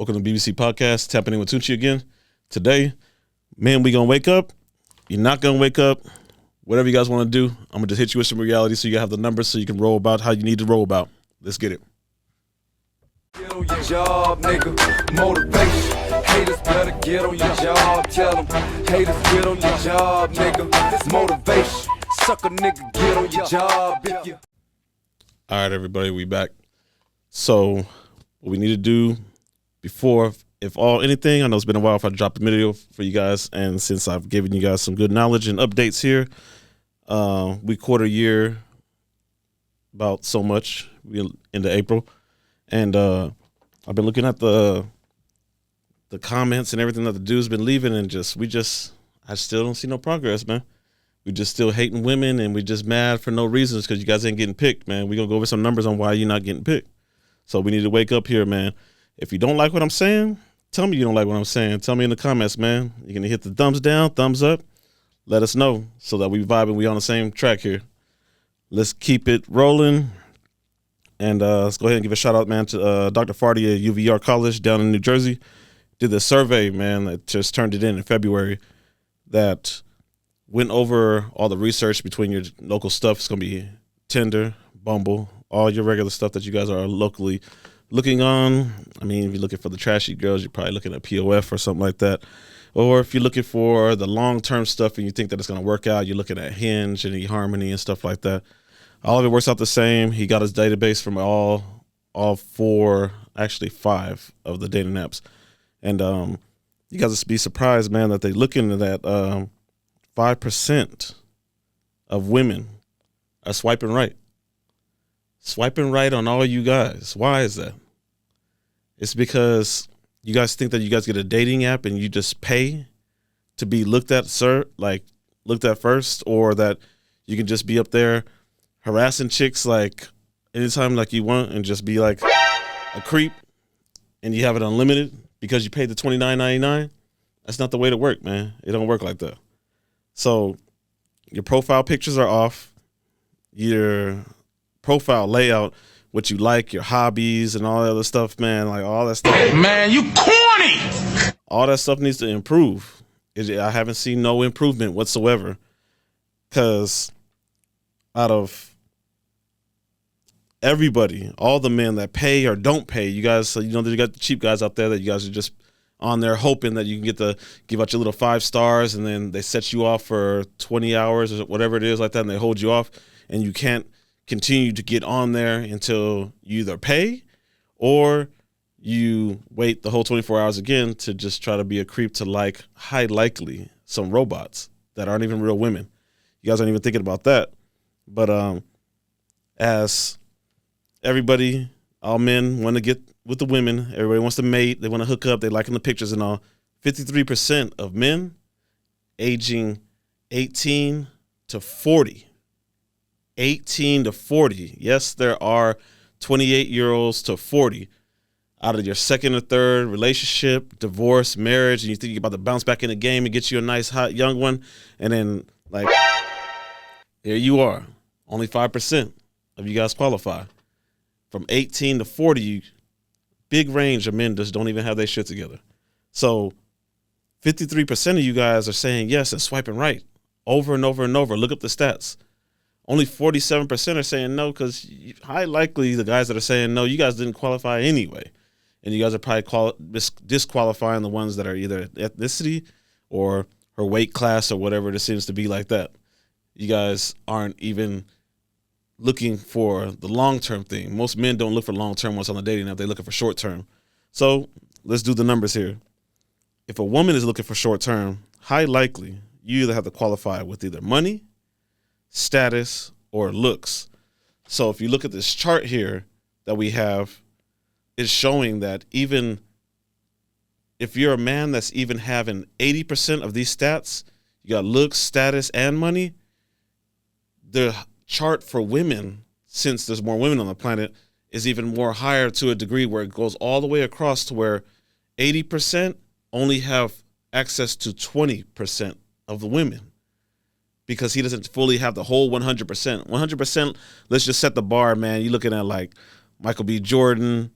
Welcome to BBC Podcast, Tapping In with Tunchi again. Today, man, we gonna wake up. You're not gonna wake up. Whatever you guys want to do, I'm gonna just hit you with some reality so you have the numbers so you can roll about how you need to roll about. Let's get it. Get on your job, nigga. Motivation. Haters better get on your job. Tell them. Haters get on your job, nigga. This motivation. Suck a nigga, get on your job. If you... All right, everybody, we back. So, what we need to do before, if anything, I know it's been a while if I dropped a video for you guys, and since I've given you guys some good knowledge and updates here, we quarter year about so much. We into April, and I've been looking at the comments and everything that the dude's been leaving, and I still don't see no progress, man. We just still hating women, and we just mad for no reasons because you guys ain't getting picked, man. We're gonna go over some numbers on why you're not getting picked. So we need to wake up here, man. If you don't like what I'm saying, tell me you don't like what I'm saying. Tell me in the comments, man. You're gonna hit the thumbs down, thumbs up. Let us know so that we vibe and we on the same track here. Let's keep it rolling. And let's go ahead and give a shout out, man, to Dr. Fardy at UVR College down in New Jersey. Did the survey, man, that just turned it in February that went over all the research between your local stuff. It's going to be Tinder, Bumble, all your regular stuff that you guys are locally looking on. I mean, if you're looking for the trashy girls, you're probably looking at POF or something like that. Or if you're looking for the long-term stuff and you think that it's going to work out, you're looking at Hinge and eHarmony and stuff like that. All of it works out the same. He got his database from all four, actually five of the dating apps. And you guys will be surprised, man, that they look into that 5% of women are swiping right. Swiping right on all you guys. Why is that? It's because you guys think that you guys get a dating app and you just pay to be looked at first, or that you can just be up there harassing chicks like anytime like you want and just be like a creep and you have it unlimited because you paid the $29.99. That's not the way to work, man. It don't work like that. So your profile pictures are off, your profile layout, what you like, your hobbies and all that other stuff, man, like all that stuff. Man, you corny! All that stuff needs to improve. I haven't seen no improvement whatsoever because out of everybody, all the men that pay or don't pay, you guys, so you know that you got the cheap guys out there that you guys are just on there hoping that you can get to give out your little 5 stars and then they set you off for 20 hours or whatever it is like that and they hold you off and you can't continue to get on there until you either pay or you wait the whole 24 hours again to just try to be a creep to like high likely some robots that aren't even real women. You guys aren't even thinking about that. But as everybody, all men want to get with the women, everybody wants to mate, they want to hook up, they liking the pictures and all. 53% of men aging 18 to 40. 18 to 40. Yes, there are 28-year-olds to 40 out of your second or third relationship, divorce, marriage, and you think you're about to bounce back in the game and get you a nice, hot, young one, and then, like, here you are. Only 5% of you guys qualify. From 18 to 40, big range of men just don't even have their shit together. So 53% of you guys are saying yes and swiping right over and over and over. Look up the stats. Only 47% are saying no because high likely the guys that are saying no, you guys didn't qualify anyway. And you guys are probably disqualifying the ones that are either ethnicity or her weight class or whatever it seems to be like that. You guys aren't even looking for the long-term thing. Most men don't look for long-term ones on the dating app. They're looking for short-term. So let's do the numbers here. If a woman is looking for short-term, high likely you either have to qualify with either money, status, or looks. So if you look at this chart here that we have, it's showing that even if you're a man that's even having 80% of these stats, you got looks, status, and money, the chart for women, since there's more women on the planet, is even more higher to a degree where it goes all the way across to where 80% only have access to 20% of the women because he doesn't fully have the whole 100%. 100%, let's just set the bar, man. You're looking at like Michael B. Jordan,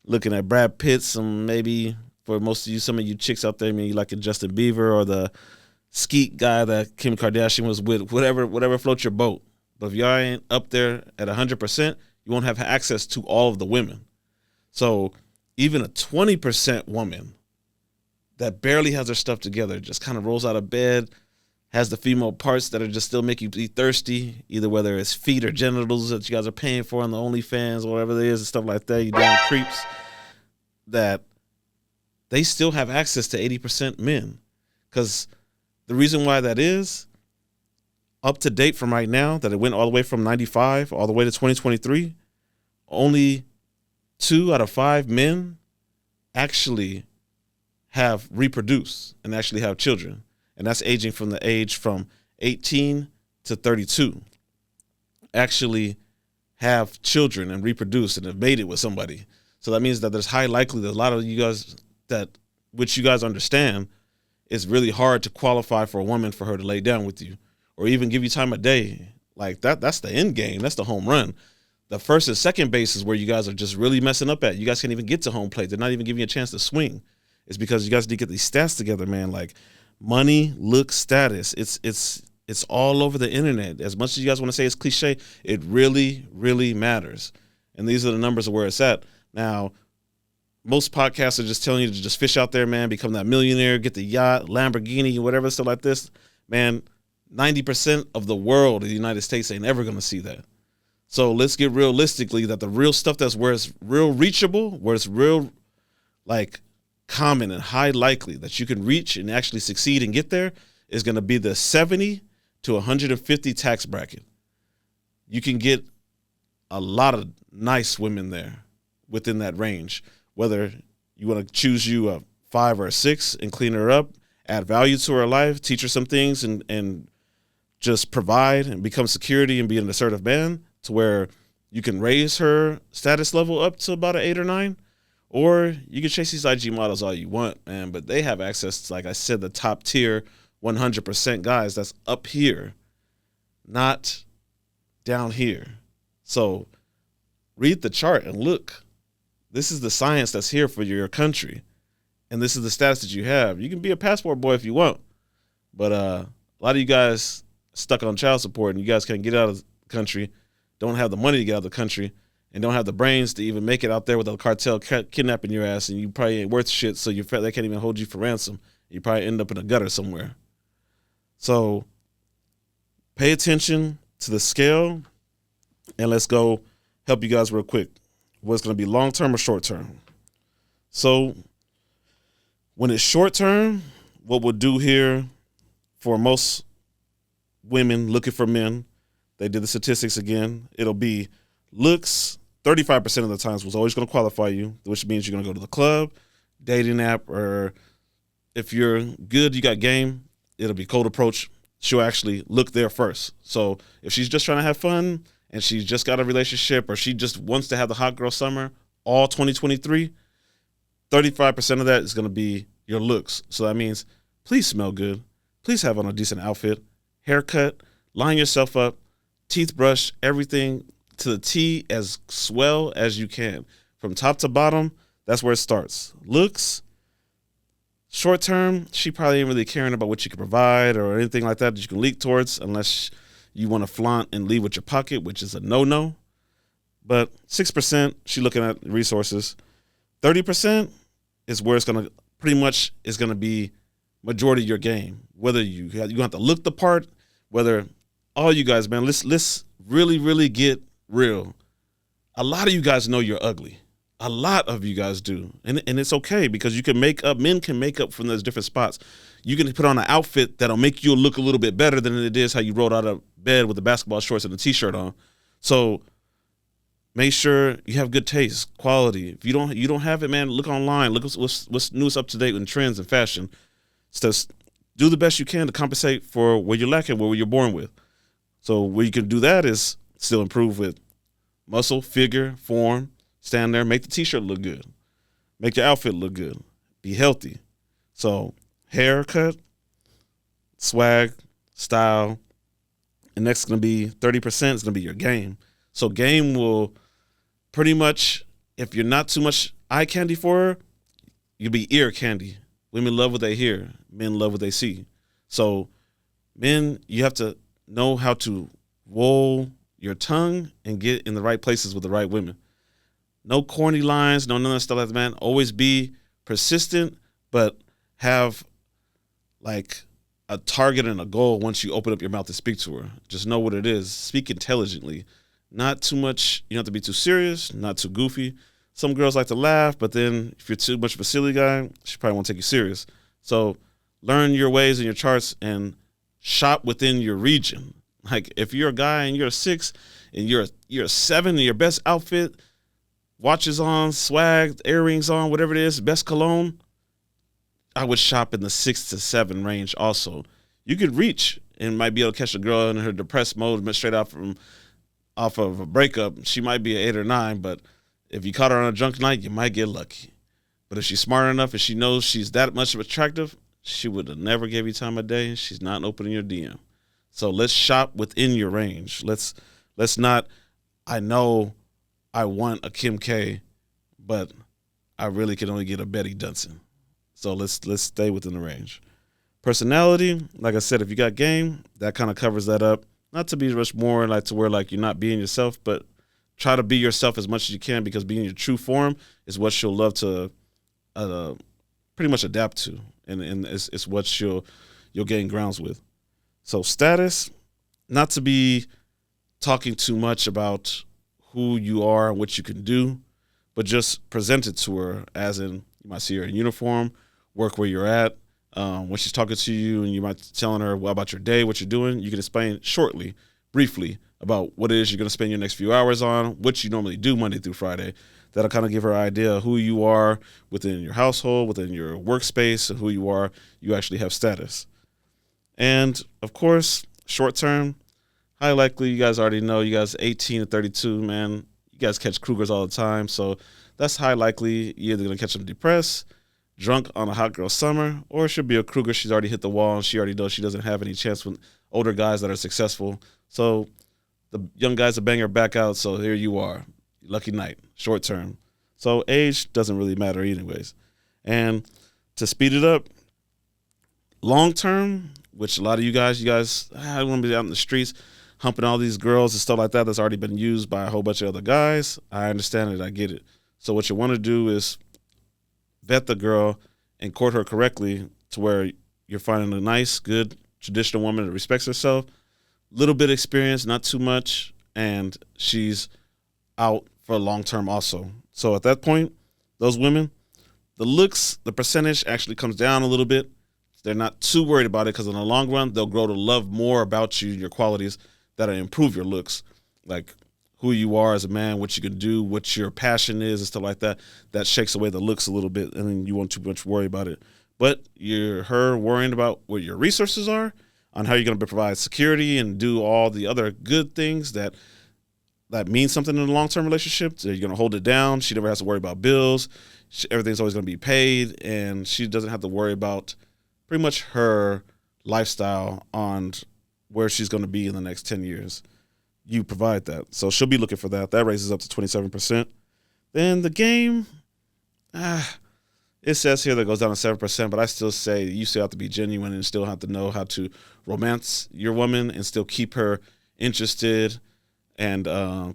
looking at Brad Pitt, some maybe for most of you, some of you chicks out there, maybe you like a Justin Bieber or the Skeet guy that Kim Kardashian was with, whatever floats your boat. But if y'all ain't up there at 100%, you won't have access to all of the women. So even a 20% woman that barely has her stuff together, just kind of rolls out of bed, has the female parts that are just still make you be thirsty, either whether it's feet or genitals that you guys are paying for on the OnlyFans or whatever it is and stuff like that, you damn creeps, that they still have access to 80% men. Because the reason why that is, up to date from right now, that it went all the way from 95 all the way to 2023, only 2 out of 5 men actually have reproduced and actually have children. And that's aging from the age from 18 to 32. Actually have children and reproduce and have made it with somebody. So that means that there's high likelihood that a lot of you guys that, which you guys understand, it's really hard to qualify for a woman for her to lay down with you or even give you time of day. Like that's the end game. That's the home run. The first and second base is where you guys are just really messing up at. You guys can't even get to home plate. They're not even giving you a chance to swing. It's because you guys need to get these stats together, man. Like money, look, status. It's all over the internet. As much as you guys want to say it's cliche, it really, really matters. And these are the numbers of where it's at. Now, most podcasts are just telling you to just fish out there, man, become that millionaire, get the yacht, Lamborghini, whatever, stuff like this. Man, 90% of the world of the United States ain't ever going to see that. So let's get realistically that the real stuff that's where it's real reachable, where it's real like common and high likely that you can reach and actually succeed and get there is going to be the 70 to 150 tax bracket. You can get a lot of nice women there within that range. Whether you want to choose you a 5 or a 6 and clean her up, add value to her life, teach her some things and just provide and become security and be an assertive man to where you can raise her status level up to about an 8 or 9. Or you can chase these IG models all you want, man, but they have access to, like I said, the top tier 100% guys that's up here, not down here. So read the chart and look. This is the science that's here for your country, and this is the status that you have. You can be a passport boy if you want, but a lot of you guys stuck on child support, and you guys can't get out of the country, don't have the money to get out of the country, and don't have the brains to even make it out there with a cartel kidnapping your ass, and you probably ain't worth shit, so they can't even hold you for ransom. You probably end up in a gutter somewhere. So pay attention to the scale, and let's go help you guys real quick. What's going to be long-term or short-term? So when it's short-term, what we'll do here for most women looking for men, they did the statistics again, it'll be looks 35% of the times was always going to qualify you, which means you're going to go to the club, dating app, or if you're good, you got game, it'll be cold approach. She'll actually look there first. So if she's just trying to have fun, and she's just got a relationship or she just wants to have the hot girl summer all 2023, 35% of that is going to be your looks. So that means please smell good. Please have on a decent outfit, haircut, line yourself up, teeth brush, everything to the T as swell as you can. From top to bottom, that's where it starts. Looks, short term, she probably ain't really caring about what you can provide or anything like that you can leak towards unless you want to flaunt and leave with your pocket, which is a no-no. But 6%, she looking at resources. 30% is where it's going to pretty much is going to be majority of your game. Whether you have to look the part, whether all you guys, man, let's really, really get real. A lot of you guys know you're ugly. A lot of you guys do. And it's okay because you can make up, men can make up from those different spots. You can put on an outfit that'll make you look a little bit better than it is how you rolled out of bed with the basketball shorts and a t-shirt on. So make sure you have good taste, quality. If you don't have it, man, look online. Look what's newest up to date in trends and fashion. Just do the best you can to compensate for where you're lacking, where you're born with. So where you can do that is still improve with muscle, figure, form. Stand there, make the t-shirt look good. Make your outfit look good. Be healthy. So haircut, swag, style, and next is going to be 30% is going to be your game. So game will pretty much if you're not too much eye candy for her, you'll be ear candy. Women love what they hear. Men love what they see. So men, you have to know how to roll your tongue and get in the right places with the right women. No corny lines, no none of that stuff like that, man. Always be persistent, but have like a target and a goal once you open up your mouth to speak to her. Just know what it is. Speak intelligently. Not too much, you don't have to be too serious, not too goofy. Some girls like to laugh, but then if you're too much of a silly guy, she probably won't take you serious. So learn your ways and your charts and shop within your region. Like if you're a guy and you're a 6 and you're a 7 and your best outfit, watches on, swag, earrings on, whatever it is, best cologne, I would shop in the 6 to 7 range also. You could reach and might be able to catch a girl in her depressed mode straight off of a breakup. She might be an 8 or 9, but if you caught her on a drunk night, you might get lucky. But if she's smart enough and she knows she's that much of attractive, she would have never gave you time of day. She's not opening your DM. So let's shop within your range. Let's not, I know I want a Kim K, but I really can only get a Betty Dunson. So let's stay within the range. Personality, like I said, if you got game, that kind of covers that up. Not to be much more like to where like you're not being yourself, but try to be yourself as much as you can, because being your true form is what she'll love to pretty much adapt to, and it's what you'll gain grounds with. So status, not to be talking too much about who you are and what you can do, but just present it to her as in you might see her in uniform, work where you're at. When she's talking to you and you might be telling her about your day, what you're doing, you can explain shortly, briefly, about what it is you're going to spend your next few hours on, what you normally do Monday through Friday. That'll kind of give her an idea of who you are within your household, within your workspace, and who you are. You actually have status. And, of course, short term, high likely, you guys already know, you guys 18 to 32, man, you guys catch Krugers all the time. So that's high likely you're either going to catch them depressed, drunk on a hot girl summer, or it should be a Kruger. She's already hit the wall and she already knows she doesn't have any chance with older guys that are successful. So the young guys will bang her back out. So here you are. Lucky night, short term. So age doesn't really matter anyways. And to speed it up, long term, which a lot of you guys, I want to be out in the streets humping all these girls and stuff like that that's already been used by a whole bunch of other guys. I understand it. I get it. So what you want to do is vet the girl and court her correctly to where you're finding a nice, good, traditional woman that respects herself, little bit of experience, not too much, and she's out for long term also. So at that point, those women, the looks, the percentage actually comes down a little bit. They're not too worried about it because in the long run, they'll grow to love more about you, your qualities that'll improve your looks, like who you are as a man, what you can do, what your passion is and stuff like that. That shakes away the looks a little bit, and then you won't too much worry about it. But you're her worrying about what your resources are, on how you're going to provide security and do all the other good things that means something in a long-term relationship. So you're going to hold it down. She never has to worry about bills. Everything's always going to be paid, and she doesn't have to worry about pretty much her lifestyle on where she's going to be in the next 10 years. You provide that. So she'll be looking for that. That raises up to 27%. Then the game, it says here that goes down to 7%, but I still say you still have to be genuine and still have to know how to romance your woman and still keep her interested and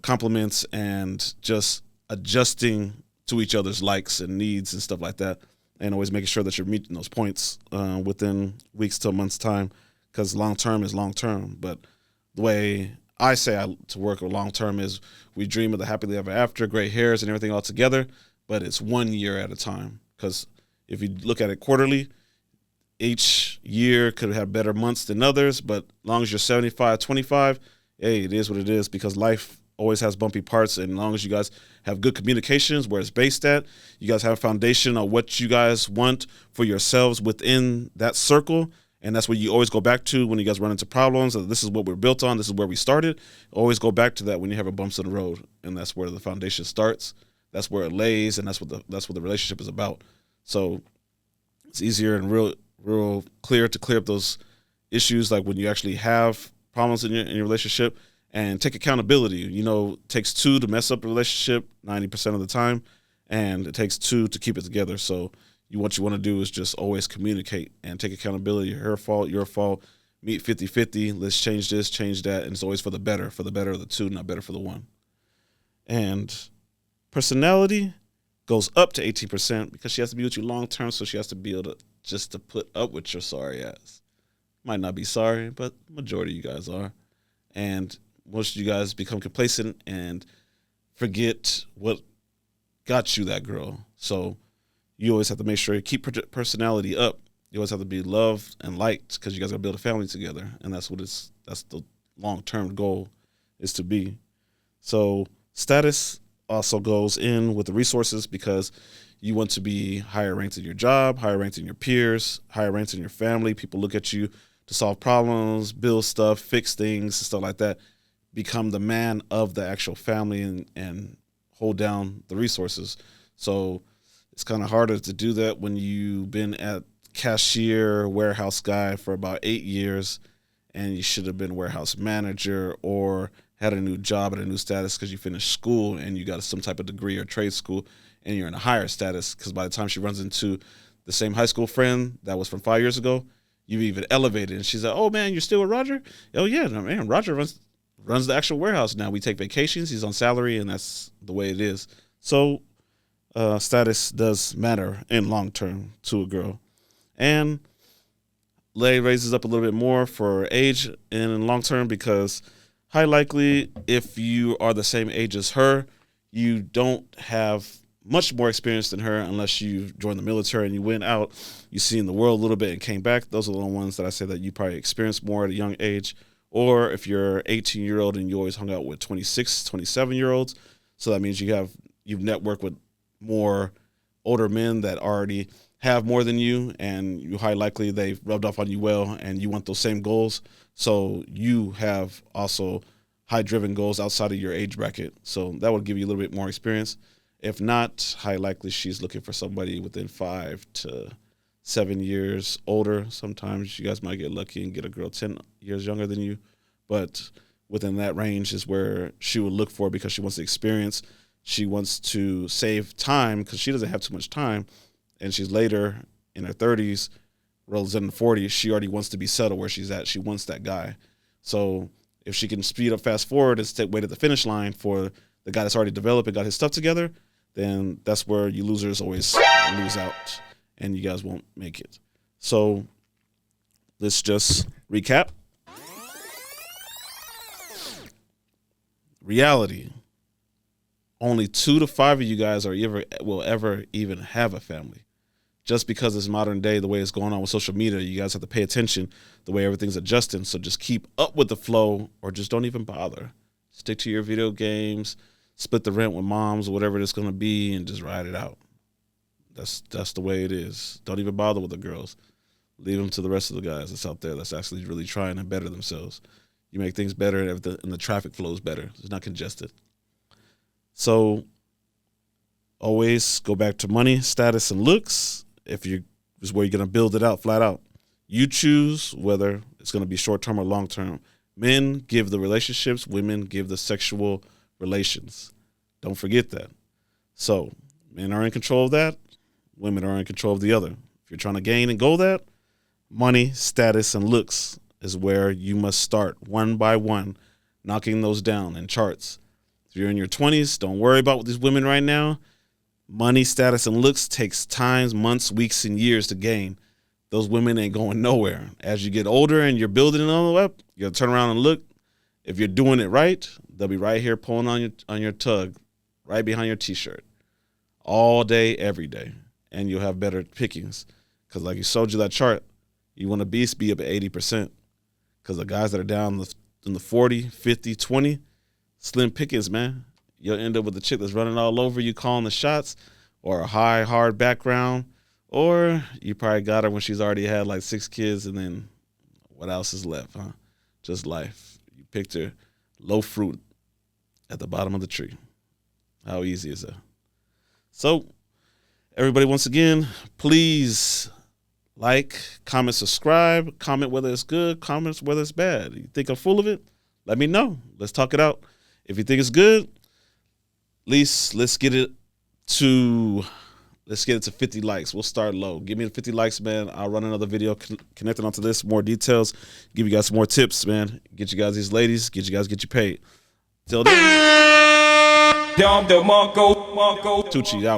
compliments and just adjusting to each other's likes and needs and stuff like that, and always making sure that you're meeting those points within weeks to a month's time, because long-term is long-term. But the way I say to work with long-term is we dream of the happily ever after, great hairs and everything all together, but it's 1 year at a time. Because if you look at it quarterly, each year could have better months than others, but as long as you're 75-25, hey, it is what it is, because life always has bumpy parts, and as long as you guys have good communications where it's based at, you guys have a foundation on what you guys want for yourselves within that circle, and that's what you always go back to when you guys run into problems. This is what we're built on. This is where we started. Always go back to that when you have a bumps in the road, and that's where the foundation starts. That's where it lays, and that's what the relationship is about. So it's easier and real clear to clear up those issues, like when you actually have problems in your relationship, and take accountability. It takes two to mess up a relationship 90% of the time, and it takes two to keep it together. So what you want to do is just always communicate and take accountability. Her fault, your fault, meet 50-50. Let's change this, change that, and it's always for the better of the two, not better for the one. And personality goes up to 18% because she has to be with you long term, so she has to be able to put up with your sorry ass. Might not be sorry, but the majority of you guys are. And most of you guys become complacent and forget what got you that girl. So you always have to make sure you keep personality up. You always have to be loved and liked because you guys got to build a family together. And that's the long-term goal is to be. So status also goes in with the resources because you want to be higher ranked in your job, higher ranked in your peers, higher ranked in your family. People look at you to solve problems, build stuff, fix things, stuff like that. Become the man of the actual family and hold down the resources. So it's kind of harder to do that when you've been at cashier, warehouse guy for about 8 years, and you should have been warehouse manager or had a new job at a new status because you finished school and you got some type of degree or trade school and you're in a higher status because by the time she runs into the same high school friend that was from 5 years ago, you've even elevated. And she's like, oh, man, you're still with Roger? Oh, yeah, no, man, Roger runs the actual warehouse now. We take vacations. He's on salary, and that's the way it is. So status does matter in long term to a girl. And Lay raises up a little bit more for age and in long term because high likely if you are the same age as her, you don't have much more experience than her unless you joined the military and you went out, you seen the world a little bit and came back. Those are the ones that I say that you probably experienced more at a young age. Or if you're 18-year-old and you always hung out with 26, 27-year-olds, so that means you've networked with more older men that already have more than you, and you high likely they've rubbed off on you well, and you want those same goals. So you have also high-driven goals outside of your age bracket. So that would give you a little bit more experience. If not, high likely she's looking for somebody within 5 to 7 years older. Sometimes you guys might get lucky and get a girl 10 years younger than you, but within that range is where she would look for because she wants the experience. She wants to save time because she doesn't have too much time, and she's later in her 30s, rolls in the 40s. She already wants to be settled where she's at. She wants that guy. So if she can speed up, fast forward, and wait at the finish line for the guy that's already developed and got his stuff together, then that's where you losers always lose out and you guys won't make it. So let's just recap. Reality. Only 2 to 5 of you guys will ever even have a family. Just because it's modern day, the way it's going on with social media, you guys have to pay attention the way everything's adjusting. So just keep up with the flow or just don't even bother. Stick to your video games, split the rent with moms or whatever it's going to be, and just ride it out. That's the way it is. Don't even bother with the girls. Leave them to the rest of the guys that's out there that's actually really trying to better themselves. You make things better and the traffic flows better. It's not congested. So always go back to money, status, and looks. Is where you're going to build it out flat out. You choose whether it's going to be short-term or long-term. Men give the relationships. Women give the sexual relations. Don't forget that. So men are in control of that. Women are in control of the other. If you're trying to gain and go that, money, status, and looks is where you must start one by one, knocking those down in charts. If you're in your 20s, don't worry about these women right now. Money, status, and looks takes times, months, weeks, and years to gain. Those women ain't going nowhere. As you get older and you're building it all up, you gotta turn around and look. If you're doing it right, they'll be right here pulling on your tug, right behind your t-shirt, all day, every day, and you'll have better pickings. Because like you showed you that chart, you want to be up at 80%. Because the guys that are down in the 40, 50, 20, slim pickings, man. You'll end up with a chick that's running all over you, calling the shots, or a high, hard background, or you probably got her when she's already had like 6 kids, and then what else is left, huh? Just life. You picked her low fruit at the bottom of the tree. How easy is that? So, everybody, once again, please like, comment, subscribe, comment whether it's good, comment whether it's bad. You think I'm full of it? let me know. Let's talk it out. If you think it's good, at least let's get it to 50 likes. We'll start low. Give me 50 likes, man. I'll run another video connecting onto this, more details, give you guys some more tips, man. Get you guys these ladies, get you paid. Till then, Tucci out.